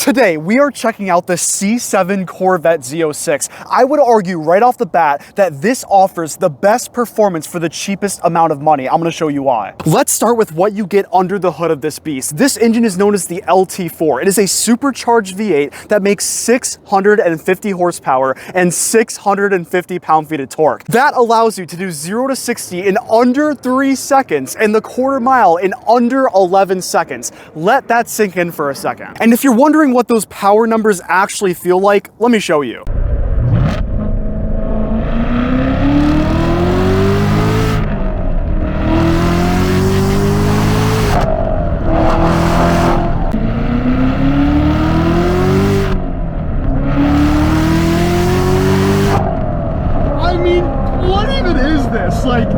Today, we are checking out the C7 Corvette Z06. I would argue right off the bat that this offers the best performance for the cheapest amount of money. I'm gonna show you why. Let's start with what you get under the hood of this beast. This engine is known as the LT4. It is a supercharged V8 that makes 650 horsepower and 650 pound-feet of torque. That allows you to do 0 to 60 in under 3 seconds and the quarter mile in under 11 seconds. Let that sink in for a second. And if you're wondering what those power numbers actually feel like, let me show you. I mean, what even is this? Like,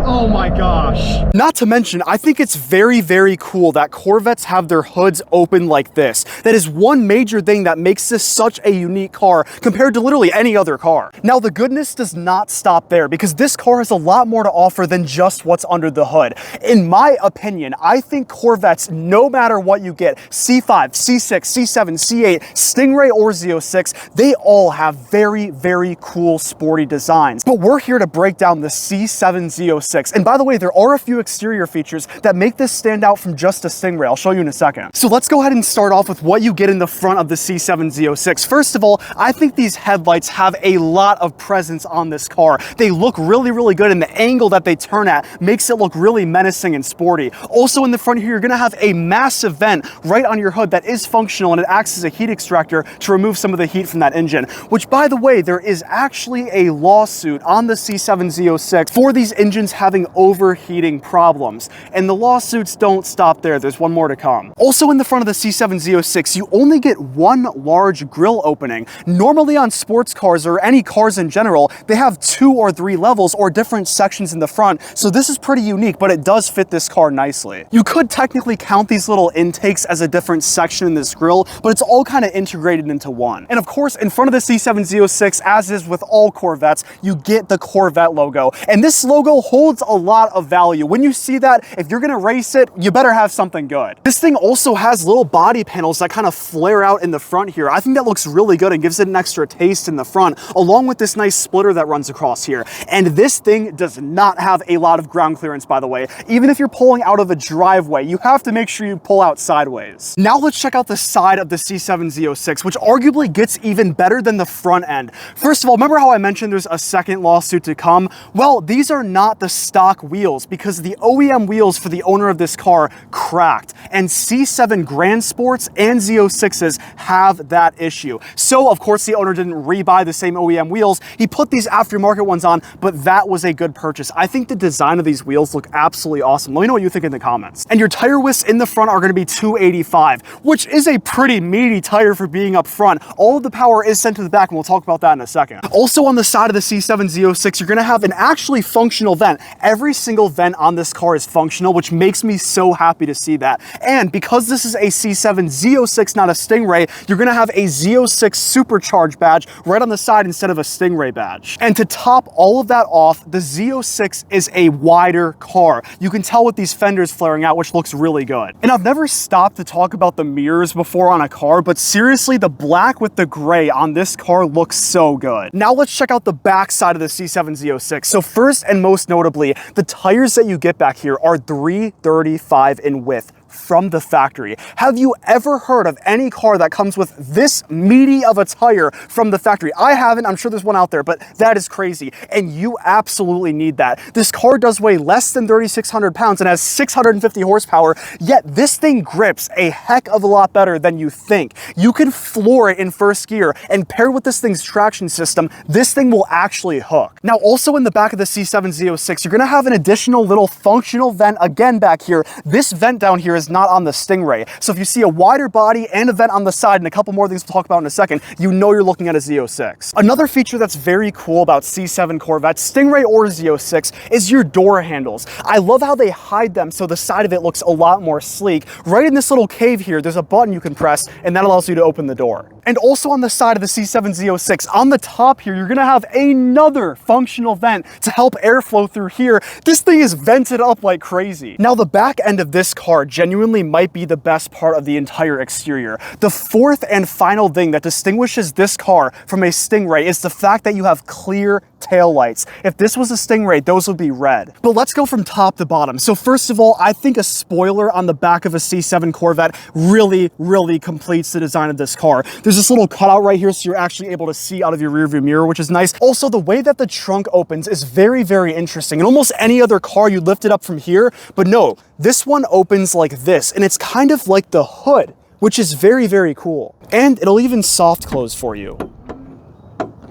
oh my gosh. Not to mention, I think it's very, very cool that Corvettes have their hoods open like this. That is one major thing that makes this such a unique car compared to literally any other car. Now, the goodness does not stop there because this car has a lot more to offer than just what's under the hood. In my opinion, I think Corvettes, no matter what you get, C5, C6, C7, C8, Stingray or Z06, they all have very, very cool sporty designs. But we're here to break down the C7 Z06. And by the way, there are a few exterior features that make this stand out from just a Stingray. I'll show you in a second. So let's go ahead and start off with what you get in the front of the C7 Z06. First of all, I think these headlights have a lot of presence on this car. They look really, really good, and the angle that they turn at makes it look really menacing and sporty. Also in the front here, you're gonna have a massive vent right on your hood that is functional, and it acts as a heat extractor to remove some of the heat from that engine, which, by the way, there is actually a lawsuit on the C7 Z06 for these engines having overheating problems, and the lawsuits don't stop there. There's one more to come. Also in the front of the C7 Z06, you only get one large grille opening. Normally on sports cars or any cars in general, they have 2 or 3 levels or different sections in the front, so this is pretty unique, but it does fit this car nicely. You could technically count these little intakes as a different section in this grille, but it's all kind of integrated into one. And of course, in front of the C7 Z06, as is with all Corvettes, you get the Corvette logo, and this logo holds a lot of value. When you see that, if you're gonna race it, you better have something good. This thing also has little body panels that kind of flare out in the front here. I think that looks really good and gives it an extra taste in the front, along with this nice splitter that runs across here. And this thing does not have a lot of ground clearance, by the way. Even if you're pulling out of a driveway, you have to make sure you pull out sideways. Now let's check out the side of the C7 Z06, which arguably gets even better than the front end. First of all, remember how I mentioned there's a second lawsuit to come? Well, these are not the stock wheels because the OEM wheels for the owner of this car cracked, and C7 Grand Sports and Z06s have that issue. So of course the owner didn't rebuy the same OEM wheels. He put these aftermarket ones on, but that was a good purchase. I think the design of these wheels look absolutely awesome. Let me know what you think in the comments. And your tire widths in the front are going to be 285, which is a pretty meaty tire for being up front. All of the power is sent to the back, and we'll talk about that in a second. Also on the side of the C7 Z06, you're going to have an actually functional vent. Every single vent on this car is functional, which makes me so happy to see that. And because this is a C7 Z06, not a Stingray, you're gonna have a Z06 supercharged badge right on the side instead of a Stingray badge. And to top all of that off, the Z06 is a wider car. You can tell with these fenders flaring out, which looks really good. And I've never stopped to talk about the mirrors before on a car, but seriously, the black with the gray on this car looks so good. Now let's check out the back side of the C7 Z06. So first and most notably, the tires that you get back here are 335 in width from the factory. Have you ever heard of any car that comes with this meaty of a tire from the factory? I haven't. I'm sure there's one out there, but that is crazy, and you absolutely need that. This car does weigh less than 3,600 pounds and has 650 horsepower, yet this thing grips a heck of a lot better than you think. You can floor it in first gear, and paired with this thing's traction system, this thing will actually hook. Now, also in the back of the C7 Z06, you're gonna have an additional little functional vent again back here. This vent down here is not on the Stingray. So if you see a wider body and a vent on the side and a couple more things we'll talk about in a second, you know you're looking at a Z06. Another feature that's very cool about C7 Corvettes, Stingray or Z06, is your door handles. I love how they hide them so the side of it looks a lot more sleek. Right in this little cave here, there's a button you can press, and that allows you to open the door. And also on the side of the C7 Z06, on the top here, you're gonna have another functional vent to help airflow through here. This thing is vented up like crazy. Now, the back end of this car genuinely might be the best part of the entire exterior. The fourth and final thing that distinguishes this car from a Stingray is the fact that you have clear taillights. If this was a Stingray, those would be red. But let's go from top to bottom. So first of all, I think a spoiler on the back of a C7 Corvette really completes the design of this car. There's this little cutout right here, so you're actually able to see out of your rearview mirror, which is nice. Also, the way that the trunk opens is very interesting. In almost any other car, you lift it up from here, but no, this one opens like this, and it's kind of like the hood, which is very cool. And it'll even soft close for you.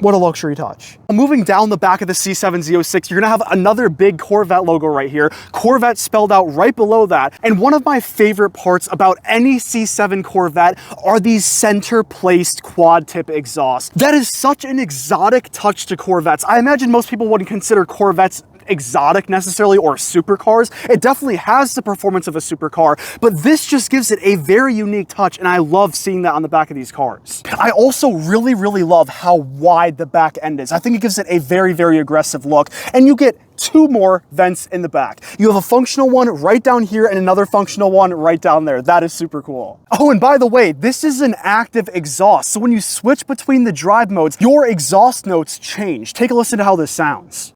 What a luxury touch. Moving down the back of the C7 Z06, you're gonna have another big Corvette logo right here. Corvette spelled out right below that. And one of my favorite parts about any C7 Corvette are these center-placed quad-tip exhausts. That is such an exotic touch to Corvettes. I imagine most people wouldn't consider Corvettes exotic necessarily or supercars. It definitely has the performance of a supercar, but this just gives it a very unique touch, and I love seeing that on the back of these cars. I also really love how wide the back end is. I think it gives it a very aggressive look, and you get two more vents in the back. You have a functional one right down here and another functional one right down there. That is super cool. Oh, and by the way, this is an active exhaust, so when you switch between the drive modes, your exhaust notes change. Take a listen to how this sounds.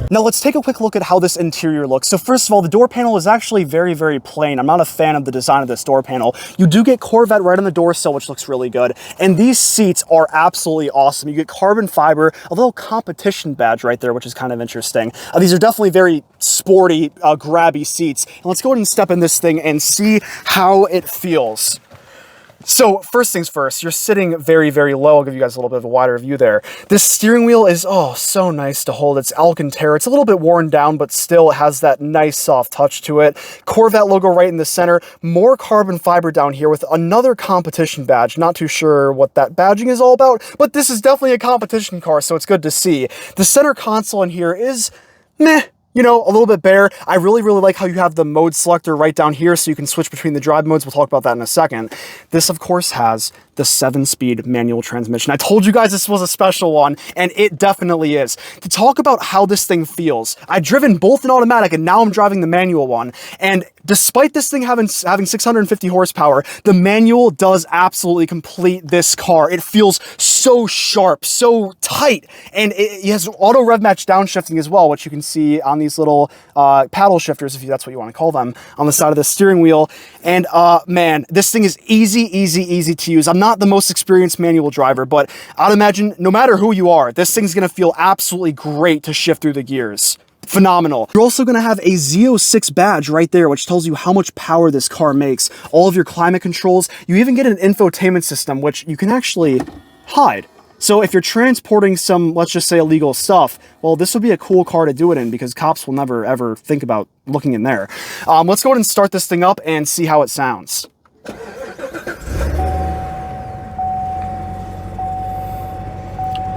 Now let's take a quick look at how this interior looks. So first of all, the door panel is actually very plain. I'm not a fan of the design of this door panel. You do get Corvette right on the door sill, which looks really good. And these seats are absolutely awesome. You get carbon fiber, a little competition badge right there, which is kind of interesting. These are definitely very sporty, grabby seats. And let's go ahead and step in this thing and see how it feels. So first things first, you're sitting very low. I'll give you guys a little bit of a wider view there. This steering wheel is, oh, so nice to hold. It's Alcantara. It's a little bit worn down, but still has that nice soft touch to it. Corvette logo right in the center. More carbon fiber down here with another competition badge. Not too sure what that badging is all about, but this is definitely a competition car, so it's good to see. The center console in here is meh. You know, a little bit bare. I really like how you have the mode selector right down here so you can switch between the drive modes. We'll talk about that in a second. This, of course, has the 7-speed manual transmission. I told you guys this was a special one, and it definitely is. To talk about how this thing feels, I've driven both an automatic, and now I'm driving the manual one, and despite this thing having 650 horsepower, the manual does absolutely complete this car. It feels so sharp, so tight, and it has auto rev match downshifting as well, which you can see on these little paddle shifters, if that's what you want to call them, on the side of the steering wheel. And man, this thing is easy to use. I'm not the most experienced manual driver, but I'd imagine no matter who you are, this thing's gonna feel absolutely great to shift through the gears. Phenomenal. You're also gonna have a Z06 badge right there, which tells you how much power this car makes. All of your climate controls. You even get an infotainment system, which you can actually hide. So if you're transporting some, let's just say, illegal stuff, well, this would be a cool car to do it in because cops will never ever think about looking in there. Let's go ahead and start this thing up and see how it sounds.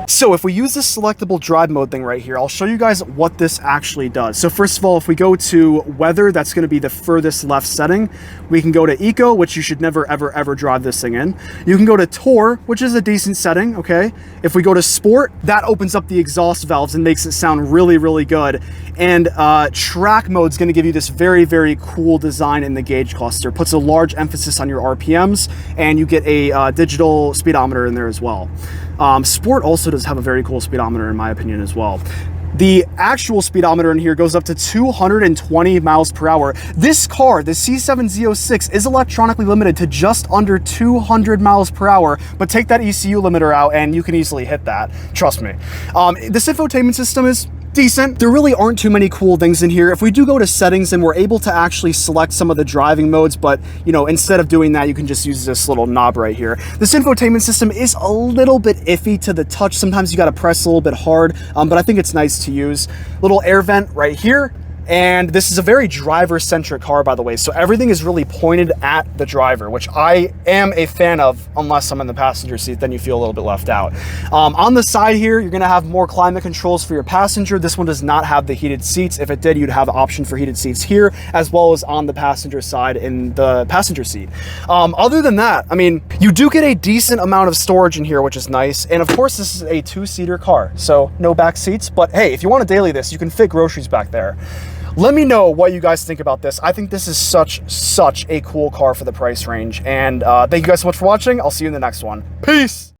So if we use this selectable drive mode thing right here, I'll show you guys what this actually does. So first of all, if we go to weather, that's going to be the furthest left setting. We can go to eco, which you should never ever drive this thing in. You can go to tour, which is a decent setting, okay? If we go to sport, that opens up the exhaust valves and makes it sound really good. And track mode is going to give you this very cool design in the gauge cluster. Puts a large emphasis on your RPMs, and you get a digital speedometer in there as well. Sport also does have a very cool speedometer in my opinion as well. The actual speedometer in here goes up to 220 miles per hour. This car, the C7 Z06, is electronically limited to just under 200 miles per hour, but take that ECU limiter out and you can easily hit that. Trust me. This infotainment system is decent. There really aren't too many cool things in here. If we do go to settings, and we're able to actually select some of the driving modes, but you know, instead of doing that, you can just use this little knob right here. This infotainment system is a little bit iffy to the touch. Sometimes you got to press a little bit hard, but I think it's nice to use. Little air vent right here. And this is a very driver-centric car, by the way, so everything is really pointed at the driver, which I am a fan of, unless I'm in the passenger seat, then you feel a little bit left out. On the side here, you're gonna have more climate controls for your passenger. This one does not have the heated seats. If it did, you'd have an option for heated seats here, as well as on the passenger side in the passenger seat. Other than that, I mean, you do get a decent amount of storage in here, which is nice. And of course, this is a 2-seater car, so no back seats, but hey, if you want to daily this, you can fit groceries back there. Let me know what you guys think about this. I think this is such a cool car for the price range. And thank you guys so much for watching. I'll see you in the next one. Peace.